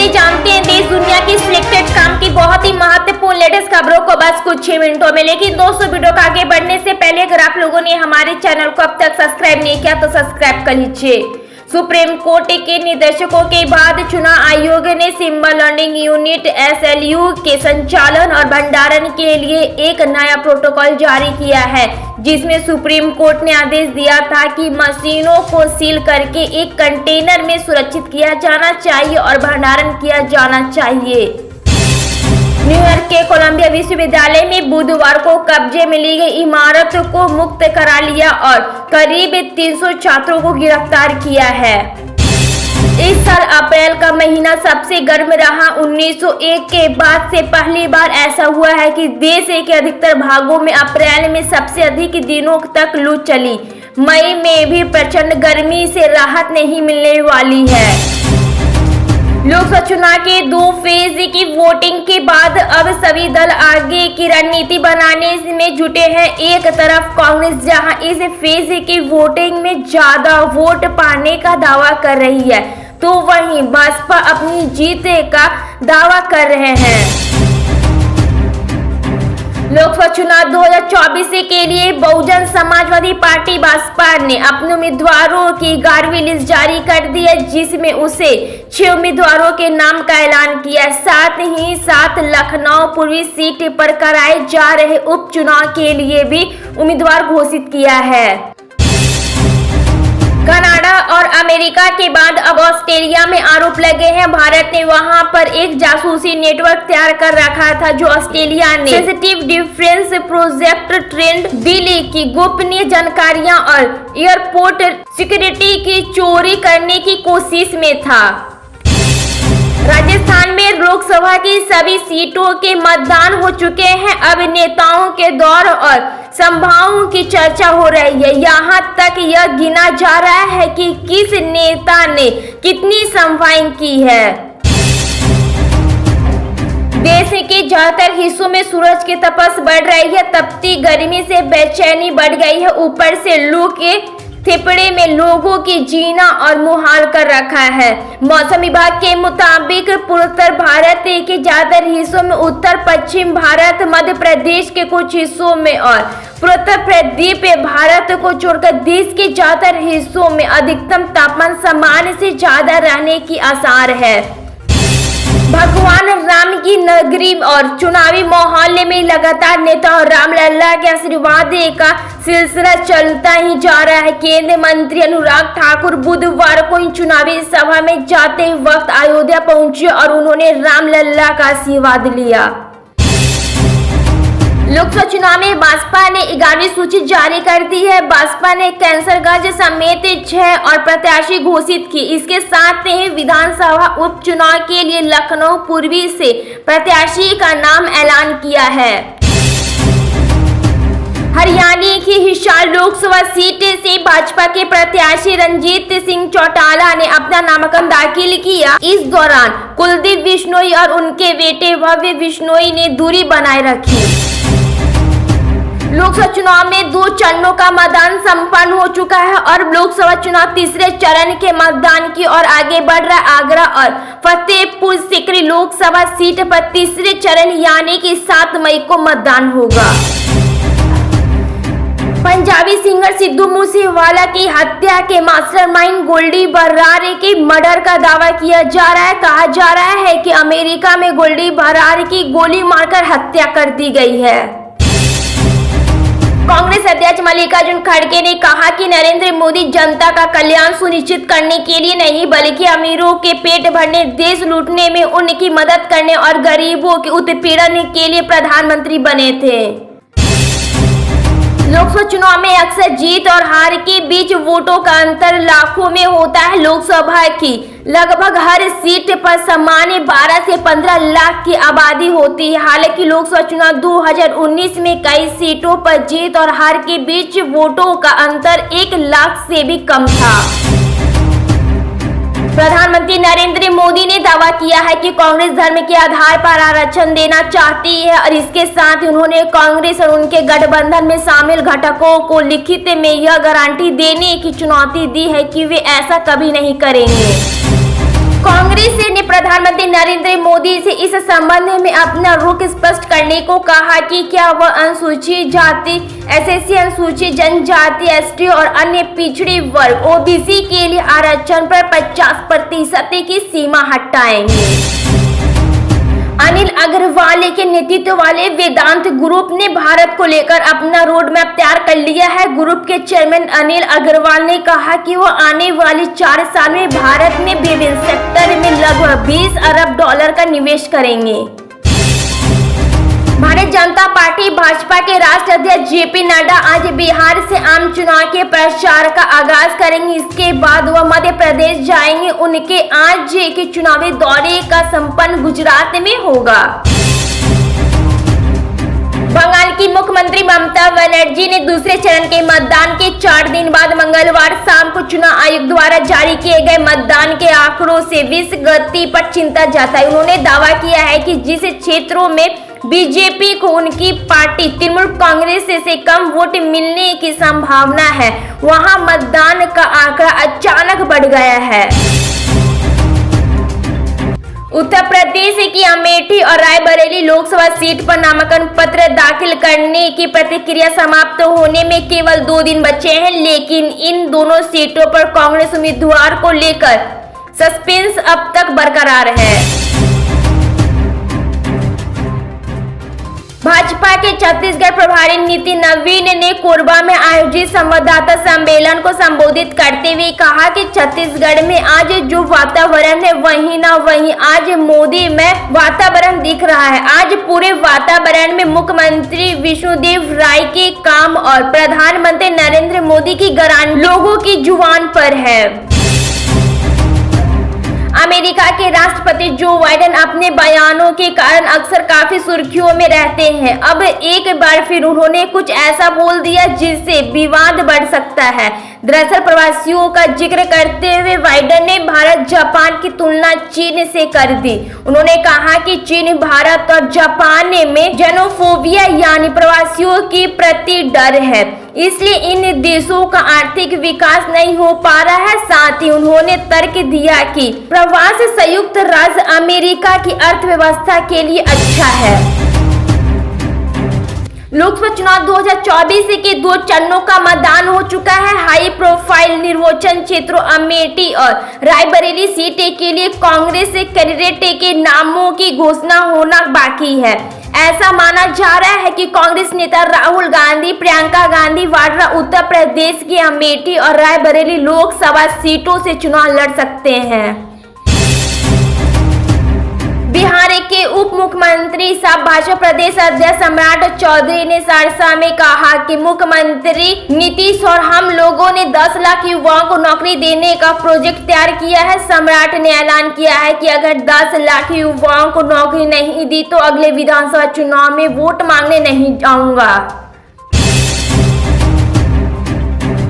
चलिए जानते हैं देश दुनिया की सिलेक्टेड काम की बहुत ही महत्वपूर्ण लेटेस्ट खबरों को बस कुछ 6 मिनटों में। लेकिन दोस्तों, वीडियो को आगे बढ़ने से पहले अगर आप लोगों ने हमारे चैनल को अब तक सब्सक्राइब नहीं किया तो सब्सक्राइब कर लीजिए। सुप्रीम कोर्ट के निर्देशों के बाद चुनाव आयोग ने सिंबल लर्निंग यूनिट SLU के संचालन और भंडारण के लिए एक नया प्रोटोकॉल जारी किया है, जिसमें सुप्रीम कोर्ट ने आदेश दिया था कि मशीनों को सील करके एक कंटेनर में सुरक्षित किया जाना चाहिए और भंडारण किया जाना चाहिए। न्यूयॉर्क के कोलंबिया विश्वविद्यालय में बुधवार को कब्जे में ली गई इमारत को मुक्त करा लिया और करीब 300 छात्रों को गिरफ्तार किया है। इस साल अप्रैल का महीना सबसे गर्म रहा। 1901 के बाद से पहली बार ऐसा हुआ है कि देश के अधिकतर भागों में अप्रैल में सबसे अधिक दिनों तक लू चली। मई में भी प्रचंड गर्मी से राहत नहीं मिलने वाली है। लोकसभा चुनाव के 2 फेज की वोटिंग के बाद अब सभी दल आगे की रणनीति बनाने में जुटे हैं। एक तरफ कांग्रेस जहां इस फेज की वोटिंग में ज्यादा वोट पाने का दावा कर रही है, तो वहीं भाजपा अपनी जीत का दावा कर रहे हैं। लोकसभा चुनाव 2024 के लिए बहुजन समाजवादी पार्टी भाजपा ने अपने उम्मीदवारों की 11वीं लिस्ट जारी कर दी है, जिसमें उसे 6 उम्मीदवारों के नाम का ऐलान किया। साथ ही साथ लखनऊ पूर्वी सीट पर कराए जा रहे उपचुनाव के लिए भी उम्मीदवार घोषित किया है। कनाडा और अमेरिका के बाद अब ऑस्ट्रेलिया में आरोप लगे हैं। भारत ने वहां पर एक जासूसी नेटवर्क तैयार कर रखा था, जो ऑस्ट्रेलिया ने sensitive defence project trend bill की गोपनीय जानकारियां और एयरपोर्ट सिक्योरिटी की चोरी करने की कोशिश में था। राजस्थान में लोकसभा की सभी सीटों के मतदान हो चुके हैं। अब नेताओं के दौर और संभावनाओं की चर्चा हो रही है। यहाँ तक यह गिना जा रहा है कि किस नेता ने कितनी संभावनाएं की है। देश के ज्यादातर हिस्सों में सूरज की तपश बढ़ रही है। तपती गर्मी से बेचैनी बढ़ गई है। ऊपर से लू के थेपड़े में लोगों की जीना और मुहाल कर रखा है। मौसम विभाग के मुताबिक पूर्वोत्तर भारत के ज्यादातर हिस्सों में, उत्तर पश्चिम भारत, मध्य प्रदेश के कुछ हिस्सों में और पूर्वोत्तर प्रदीप भारत को छोड़कर देश के ज्यादातर हिस्सों में अधिकतम तापमान सामान्य से ज्यादा रहने की आसार है। भगवान राम की नगरी और चुनावी माहौल में लगातार नेता और रामलला के आशीर्वाद का सिलसिला चलता ही जा रहा है। केंद्रीय मंत्री अनुराग ठाकुर बुधवार को इन चुनावी सभा में जाते वक्त अयोध्या पहुंचे और उन्होंने रामलला का आशीर्वाद लिया। लोकसभा चुनाव में भाजपा ने 11वीं सूची जारी कर दी है। भाजपा ने कैंसरगंज समेत 6 और प्रत्याशी घोषित की। इसके साथ ही विधानसभा उपचुनाव के लिए लखनऊ पूर्वी से प्रत्याशी का नाम ऐलान किया है। हरियाणा की हिसार लोकसभा सीट से भाजपा के प्रत्याशी रंजीत सिंह चौटाला ने अपना नामांकन दाखिल किया। इस दौरान कुलदीप बिश्नोई और उनके बेटे भव्य बिश्नोई ने दूरी बनाए रखी। लोकसभा चुनाव में 2 चरणों का मतदान संपन्न हो चुका है और लोकसभा चुनाव तीसरे चरण के मतदान की ओर आगे बढ़ रहा है। आगरा और फतेहपुर सीकरी लोकसभा सीट पर तीसरे चरण यानी कि 7 मई को मतदान होगा। पंजाबी सिंगर सिद्धू मूसेवाला की हत्या के मास्टरमाइंड गोल्डी बरार के मर्डर का दावा किया जा रहा है। कहा जा रहा है कि अमेरिका में गोल्डी बरार की गोली मारकर हत्या कर दी गई है। कांग्रेस अध्यक्ष मल्लिकार्जुन खड़गे ने कहा कि नरेंद्र मोदी जनता का कल्याण सुनिश्चित करने के लिए नहीं, बल्कि अमीरों के पेट भरने, देश लूटने में उनकी मदद करने और गरीबों के उत्पीड़न के लिए प्रधानमंत्री बने थे। लोकसभा चुनाव में अक्सर जीत और हार के बीच वोटों का अंतर लाखों में होता है। लोकसभा की लगभग हर सीट पर सामान्य 12 से 15 लाख की आबादी होती है। हालांकि लोकसभा चुनाव 2019 में कई सीटों पर जीत और हार के बीच वोटों का अंतर 1 लाख से भी कम था। प्रधानमंत्री नरेंद्र मोदी ने दावा किया है कि कांग्रेस धर्म के आधार पर आरक्षण देना चाहती है और इसके साथ ही उन्होंने कांग्रेस और उनके गठबंधन में शामिल घटकों को लिखित में यह गारंटी देने की चुनौती दी है कि वे ऐसा कभी नहीं करेंगे। कांग्रेस ने प्रधानमंत्री नरेंद्र मोदी से इस संबंध में अपना रुख स्पष्ट करने को कहा कि क्या वह अनुसूचित जाति, एससी, अनुसूचित जनजाति, एसटी और अन्य पिछड़े वर्ग ओबीसी के लिए आरक्षण पर 50% की सीमा हटाएंगे। अनिल अग्रवाल के नेतृत्व वाले वेदांत ग्रुप ने भारत को लेकर अपना रोड मैप तैयार कर लिया है। ग्रुप के चेयरमैन अनिल अग्रवाल ने कहा कि वो आने वाले 4 साल में भारत में विभिन्न सेक्टर में लगभग 20 अरब डॉलर का निवेश करेंगे। भारतीय जनता पार्टी भाजपा के राष्ट्रीय अध्यक्ष जेपी नड्डा आज बिहार से आम चुनाव के प्रचार का आगाज करेंगे। इसके बाद वह मध्य प्रदेश जाएंगे। उनके आज के चुनावी दौरे का संपन्न गुजरात में होगा। बंगाल की मुख्यमंत्री ममता बनर्जी ने दूसरे चरण के मतदान के 4 दिन बाद मंगलवार शाम को चुनाव आयोग द्वारा जारी किए गए मतदान के आंकड़ों से विश्व गति पर चिंता जताई। उन्होंने दावा किया है कि जिस क्षेत्रों में बीजेपी को उनकी पार्टी तृणमूल कांग्रेस से कम वोट मिलने की संभावना है, वहां मतदान का आंकड़ा अचानक बढ़ गया है। उत्तर प्रदेश की अमेठी और रायबरेली लोकसभा सीट पर नामांकन पत्र दाखिल करने की प्रक्रिया समाप्त होने में केवल 2 दिन बचे हैं, लेकिन इन दोनों सीटों पर कांग्रेस उम्मीदवार को लेकर सस्पेंस अब तक बरकरार है। भाजपा के छत्तीसगढ़ प्रभारी नितिन नवीन ने कोरबा में आयोजित संवाददाता सम्मेलन को संबोधित करते हुए कहा कि छत्तीसगढ़ में आज जो वातावरण है वही ना वही आज मोदी में वातावरण दिख रहा है। आज पूरे वातावरण में मुख्यमंत्री विष्णुदेव राय के काम और प्रधानमंत्री नरेंद्र मोदी की गारंटी लोगों की जुबान पर है। अमेरिका के राष्ट्रपति जो बाइडेन अपने बयानों के कारण अक्सर काफी सुर्खियों में रहते हैं। अब एक बार फिर उन्होंने कुछ ऐसा बोल दिया जिससे विवाद बढ़ सकता है। दरअसल प्रवासियों का जिक्र करते हुए बाइडेन ने भारत जापान की तुलना चीन से कर दी। उन्होंने कहा कि चीन भारत और जापान में जेनोफोबिया यानी प्रवासियों के प्रति डर है, इसलिए इन देशों का आर्थिक विकास नहीं हो पा रहा है। साथ ही उन्होंने तर्क दिया कि प्रवास संयुक्त राज्य अमेरिका की अर्थव्यवस्था के लिए अच्छा है। लोकसभा चुनाव 2024 के 2 चरणों का मतदान हो चुका है। हाई प्रोफाइल निर्वाचन क्षेत्रों अमेठी और रायबरेली सीटें के लिए कांग्रेस कैंडिडेट के नामों की घोषणा होना बाकी है। ऐसा माना जा रहा है कि कांग्रेस नेता राहुल गांधी, प्रियंका गांधी वाड्रा उत्तर प्रदेश की अमेठी और रायबरेली लोकसभा सीटों से चुनाव लड़ सकते हैं। बिहार के उप मुख्यमंत्री सह भाजपा प्रदेश अध्यक्ष सम्राट चौधरी ने सहरसा में कहा कि मुख्यमंत्री नीतीश और हम लोगों ने 10 लाख युवाओं को नौकरी देने का प्रोजेक्ट तैयार किया है। सम्राट ने ऐलान किया है कि अगर 10 लाख युवाओं को नौकरी नहीं दी तो अगले विधानसभा चुनाव में वोट मांगने नहीं जाऊंगा।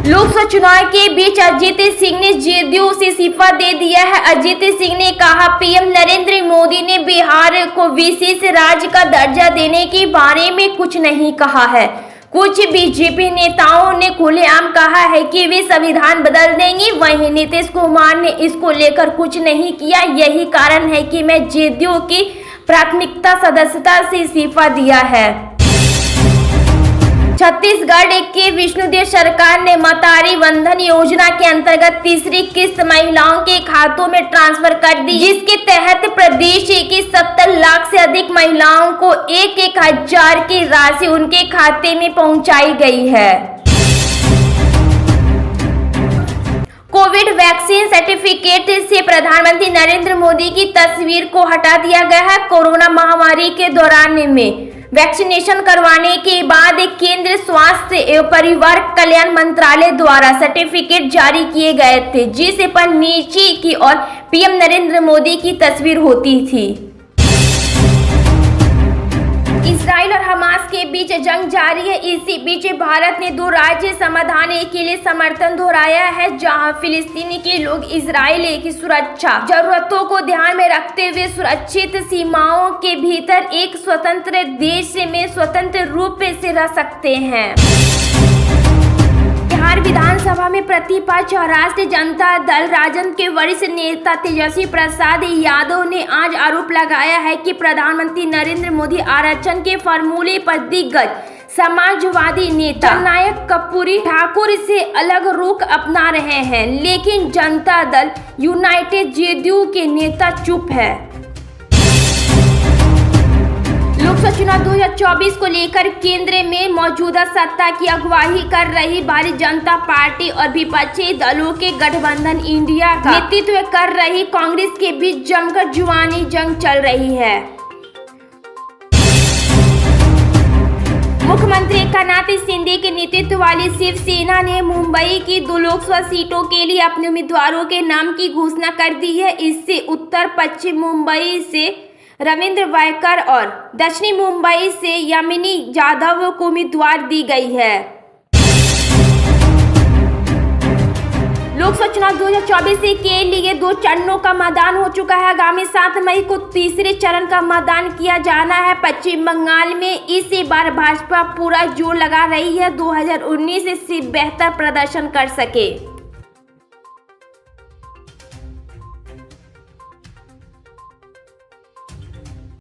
लोकसभा चुनाव के बीच अजीत सिंह ने जदयू से इस्तीफा दे दिया है। अजीत सिंह ने कहा, पीएम नरेंद्र मोदी ने बिहार को विशेष राज्य का दर्जा देने के बारे में कुछ नहीं कहा है। कुछ बीजेपी नेताओं ने खुलेआम कहा है कि वे संविधान बदल देंगे। वहीं नीतीश कुमार ने इसको लेकर कुछ नहीं किया। यही कारण है कि मैं जदयू की प्राथमिकता सदस्यता से इस्तीफा दिया है। छत्तीसगढ़ के विष्णुदेव सरकार ने मतारी बंधन योजना के अंतर्गत तीसरी किस्त महिलाओं के खातों में ट्रांसफर कर दी, जिसके तहत प्रदेश की 70 लाख से अधिक महिलाओं को 1-1 हजार की राशि उनके खाते में पहुंचाई गई है। कोविड वैक्सीन सर्टिफिकेट से प्रधानमंत्री नरेंद्र मोदी की तस्वीर को हटा दिया गया है। कोरोना महामारी के दौरान में वैक्सीनेशन करवाने के बाद केंद्रीय स्वास्थ्य एवं परिवार कल्याण मंत्रालय द्वारा सर्टिफिकेट जारी किए गए थे, जिस पर नीचे की ओर पीएम नरेंद्र मोदी की तस्वीर होती थी। इजराइल और हमास के बीच जंग जारी है। इसी बीच भारत ने 2 राज्य समाधान के लिए समर्थन दोहराया है, जहां फिलिस्तीनी के लोग इजराइल की सुरक्षा जरूरतों को ध्यान में रखते हुए सुरक्षित सीमाओं के भीतर एक स्वतंत्र देश में स्वतंत्र रूप से रह सकते हैं। बिहार विधानसभा में प्रतिपक्ष और राष्ट्रीय जनता दल राजद के वरिष्ठ नेता तेजस्वी प्रसाद यादव ने आज आरोप लगाया है कि प्रधानमंत्री नरेंद्र मोदी आरक्षण के फॉर्मूले पर दिग्गज समाजवादी नेता जननायक कर्पूरी ठाकुर से अलग रुख अपना रहे हैं, लेकिन जनता दल यूनाइटेड जेडीयू के नेता चुप है। लोकसभा चुनाव 2024 को लेकर केंद्र में मौजूदा सत्ता की अगुवाई कर रही भारतीय जनता पार्टी और विपक्षी दलों के गठबंधन इंडिया का नेतृत्व कर रही कांग्रेस के बीच जमकर जुबानी जंग चल रही है। मुख्यमंत्री एकनाथ शिंदे के नेतृत्व वाली शिवसेना ने मुंबई की 2 लोकसभा सीटों के लिए अपने उम्मीदवारों के नाम की घोषणा कर दी है। इससे उत्तर पश्चिम मुंबई से रविंद्र वायकर और दक्षिणी मुंबई से यामिनी यादव को उम्मीदवार दी गई है। लोकसभा चुनाव 2024 के लिए 2 चरणों का मतदान हो चुका है। आगामी 7 मई को तीसरे चरण का मतदान किया जाना है। पश्चिम बंगाल में इस बार भाजपा पूरा जोर लगा रही है 2019 से बेहतर प्रदर्शन कर सके।